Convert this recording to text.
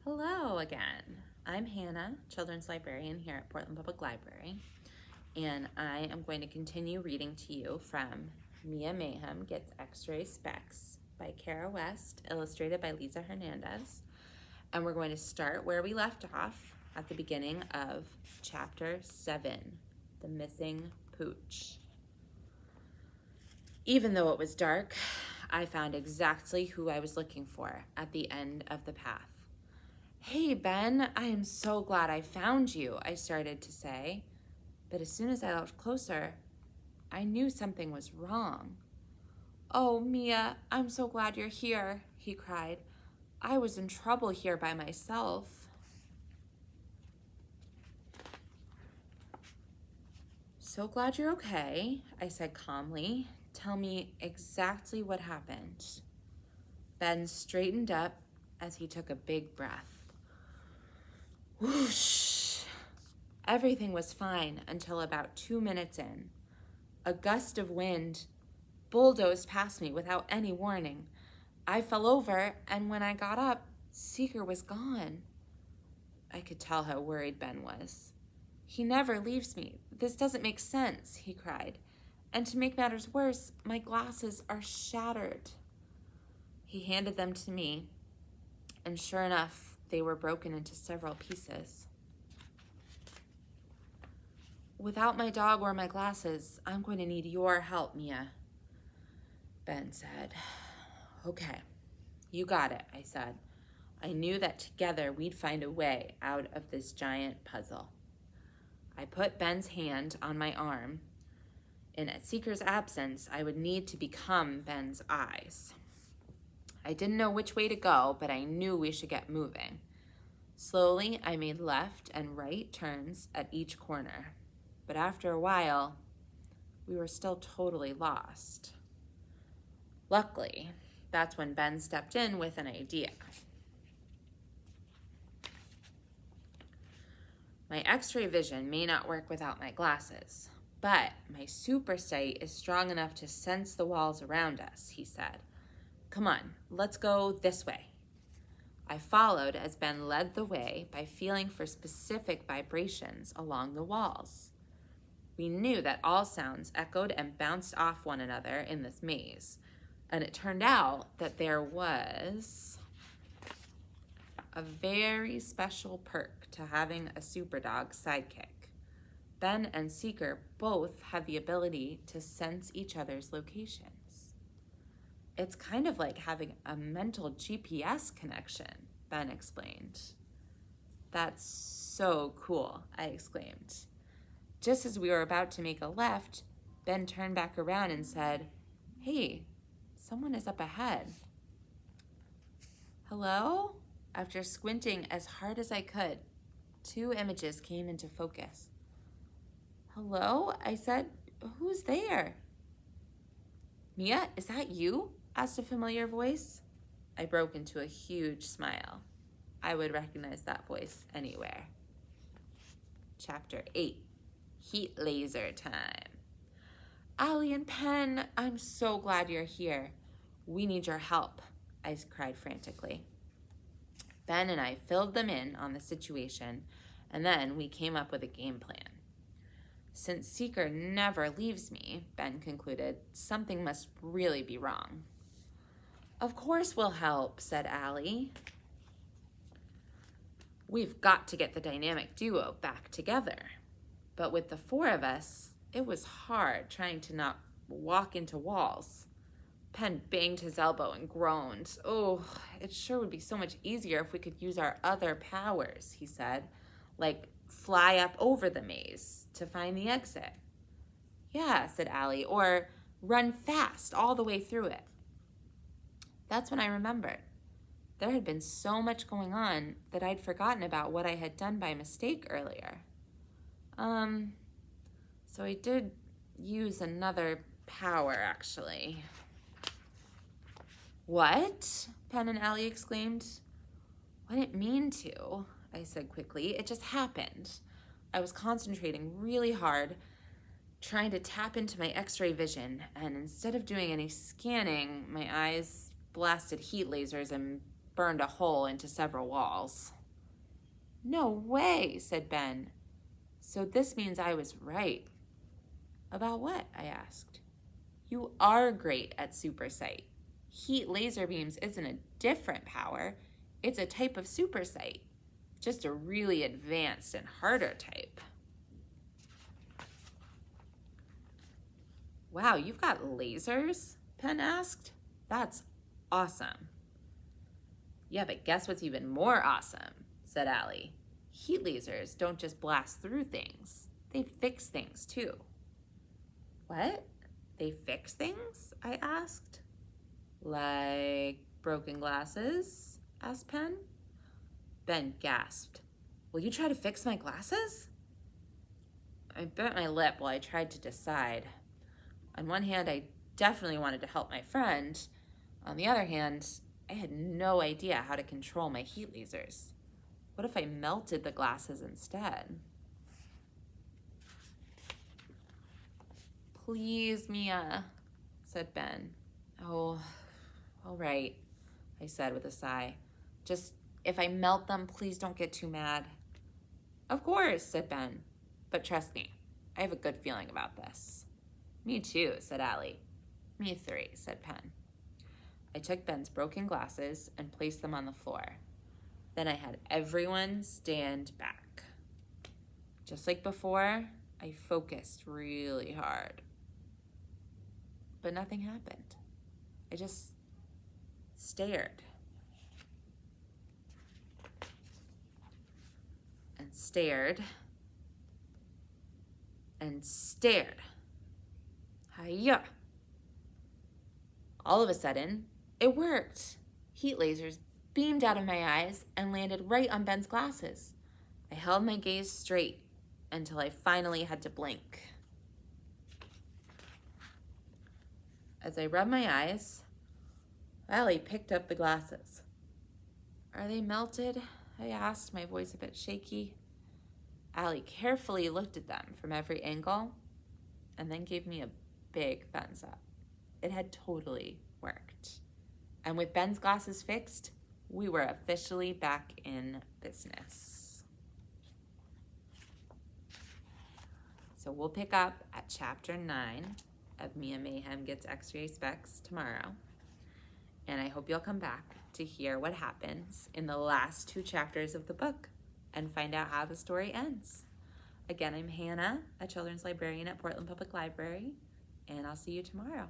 Hello again. I'm Hannah, Children's Librarian here at Portland Public Library, and I am going to continue reading to you from Mia Mayhem Gets X-Ray Specs by Kara West, illustrated by Leeza Hernandez. And we're going to start where we left off at the beginning of Chapter 7, The Missing Pooch. Even though it was dark, I found exactly who I was looking for at the end of the path. "Hey, Ben, I am so glad I found you," I started to say. But as soon as I looked closer, I knew something was wrong. "Oh, Mia, I'm so glad you're here," he cried. "I was in trouble here by myself." "So glad you're okay," I said calmly. "Tell me exactly what happened." Ben straightened up as he took a big breath. Whoosh! Everything was fine until about 2 minutes in. A gust of wind bulldozed past me without any warning. I fell over, and when I got up, Seeker was gone. I could tell how worried Ben was. "He never leaves me. This doesn't make sense," he cried. "And to make matters worse, my glasses are shattered." He handed them to me, and sure enough, they were broken into several pieces. "Without my dog or my glasses, I'm going to need your help, Mia," Ben said. "Okay, you got it," I said. I knew that together we'd find a way out of this giant puzzle. I put Ben's hand on my arm. In Seeker's absence, I would need to become Ben's eyes. I didn't know which way to go, but I knew we should get moving. Slowly, I made left and right turns at each corner. But after a while, we were still totally lost. Luckily, that's when Ben stepped in with an idea. "My X-ray vision may not work without my glasses, but my super sight is strong enough to sense the walls around us," he said. "Come on, let's go this way." I followed as Ben led the way by feeling for specific vibrations along the walls. We knew that all sounds echoed and bounced off one another in this maze, and it turned out that there was a very special perk to having a superdog sidekick. Ben and Seeker both have the ability to sense each other's locations. "It's kind of like having a mental GPS connection," Ben explained. "That's so cool," I exclaimed. Just as we were about to make a left, Ben turned back around and said, "Hey, someone is up ahead." "Hello?" After squinting as hard as I could, 2 images came into focus. "Hello?" I said. "Who's there?" "Mia, is that you?" asked a familiar voice. I broke into a huge smile. I would recognize that voice anywhere. Chapter 8, Heat Laser Time. "Allie and Penn, I'm so glad you're here. We need your help," I cried frantically. Ben and I filled them in on the situation, and then we came up with a game plan. "Since Seeker never leaves me," Ben concluded, "something must really be wrong." "Of course we'll help," said Allie. "We've got to get the dynamic duo back together." But with the 4 of us, it was hard trying to not walk into walls. Penn banged his elbow and groaned. "Oh, it sure would be so much easier if we could use our other powers," he said, "like fly up over the maze to find the exit." "Yeah," said Allie, "or run fast all the way through it." That's when I remembered. There had been so much going on that I'd forgotten about what I had done by mistake earlier. So I did use another power, actually. "What?" Penn and Allie exclaimed. "I didn't mean to," I said quickly. "It just happened. I was concentrating really hard, trying to tap into my X-ray vision, and instead of doing any scanning, my eyes blasted heat lasers and burned a hole into several walls. No way, said Ben. So this means I was right. About what? I asked. You are great at super sight. Heat laser beams isn't a different power. It's a type of super sight. Just a really advanced and harder type. Wow, you've got lasers? Ben asked. That's awesome. Yeah, but guess what's even more awesome, said Allie. Heat lasers don't just blast through things. They fix things too. What? They fix things? I asked. Like broken glasses? Asked Ben gasped. Will you try to fix my glasses? I bit my lip while I tried to decide. On one hand, I definitely wanted to help my friend. On the other hand, I had no idea how to control my heat lasers. What if I melted the glasses instead? Please, Mia, said Ben. Oh, all right, I said with a sigh. Just, if I melt them, please don't get too mad. Of course, said Ben. But trust me, I have a good feeling about this. Me too, said Allie. Me three, said Ben. I took Ben's broken glasses and placed them on the floor. Then I had everyone stand back. Just like before, I focused really hard. But nothing happened. I just stared. And stared. And stared. Hiya! All of a sudden, it worked. Heat lasers beamed out of my eyes and landed right on Ben's glasses. I held my gaze straight until I finally had to blink. As I rubbed my eyes, Allie picked up the glasses. Are they melted? I asked, my voice a bit shaky. Allie carefully looked at them from every angle and then gave me a big thumbs up. It had totally worked. And with Ben's glasses fixed, we were officially back in business. So we'll pick up at chapter 9 of Mia Mayhem Gets X-Ray Specs tomorrow. And I hope you'll come back to hear what happens in the last 2 chapters of the book and find out how the story ends. Again, I'm Hannah, a children's librarian at Portland Public Library, and I'll see you tomorrow.